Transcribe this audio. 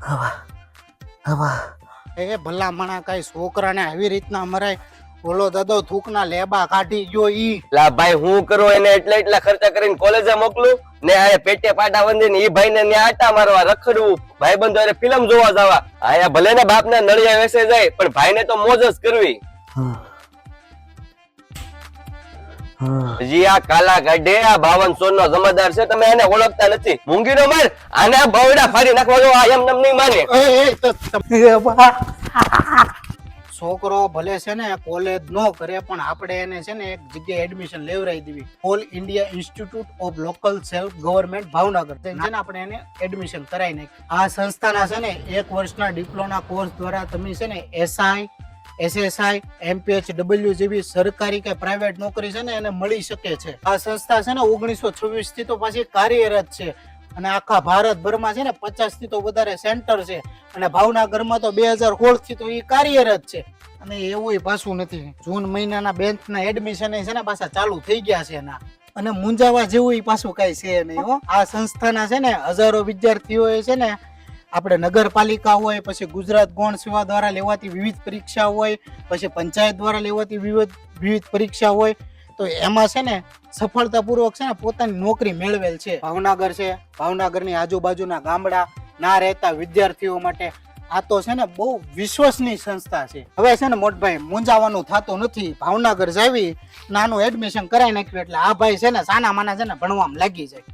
હવા હવા એ ભલા મણા કઈ છોકરાને આવી રીતના મરાય. ઓલો દાદો થૂકના લેબા કાઢી ગયો ઈ. લા ભાઈ હું કરું એને એટલા ખર્ચા કરીને કોલેજે મોકલું ને આ પેટે પાટા બંધીને ઈ ભાઈને ન્યા આટા મારવા રખડવું ભાઈબંધો અરે ફિલ્મ જોવા જવા. આયા ભલે ને બાપને નળિયા વેસે જાય પણ ભાઈને તો મોજ જ કરવી. હજી આ કાલા ગાઢે આ 52 નો જમાદાર છે, તમે એને ઓળખતા નથી. મૂંગીનો માર આને બવડા ફાડી નાખવા દો, આ એમ નમ નહીં માને. છોકરો ભલે છે ને કોલેજ નો કરે પણ આપણે એને છે ને એક જગ્યાએ એડમિશન લેવરાઈ દેવી. All India Institute of Local Self Government Bhavnagar છે ને આપણે એને એડમિશન કરાવી નાખી. આ સંસ્થાના છે ને 1 વર્ષના ડિપ્લોમા કોર્સ દ્વારા તમે છે ને એસઆઈ SSI MPHW જેવી સરકારી કે પ્રાઇવેટ નોકરી છે ને એને મળી શકે છે. આ સંસ્થા છે ને 1926 થી તો પાછી કાર્યરત છે અને આખા ભારતભરમાં છે ને 50 થી તો વધારે સેન્ટર છે અને ભાવનગરમાં તો 2016 થી તો એ કાર્યરત છે. અને એવું પાછું નથી, જૂન મહિનાના બેંચના એડમિશન છે ને પાછા ચાલુ થઈ ગયા છે એના. અને મુંજાવા જેવું પાછું કઈ છે નહીં હો. આ સંસ્થાના છે ને હજારો વિદ્યાર્થીઓ છે ને આપણે નગરપાલિકા હોય, પછી ગુજરાત ગૌણ સેવા દ્વારા લેવાતી વિવિધ પરીક્ષા હોય, પછી પંચાયત દ્વારા લેવાતી વિવિધ પરીક્ષા હોય, તો એમાં છે ને સફળતાપૂર્વક છે ને પોતાની નોકરી મેળવેલ છે. ભાવનગર છે, ભાવનગરની આજુબાજુના ગામડા ના રહેતા વિદ્યાર્થીઓ માટે આ તો છે ને બહુ વિશ્વસનીય સંસ્થા છે. હવે છે ને મોટભાઈ મૂંઝાવાનું થતું નથી, ભાવનગર જાવી નાનું એડમિશન કરાવી નાખ્યું એટલે આ ભાઈ છે ને સાના માના છે ને ભણવામાં લાગી જાય.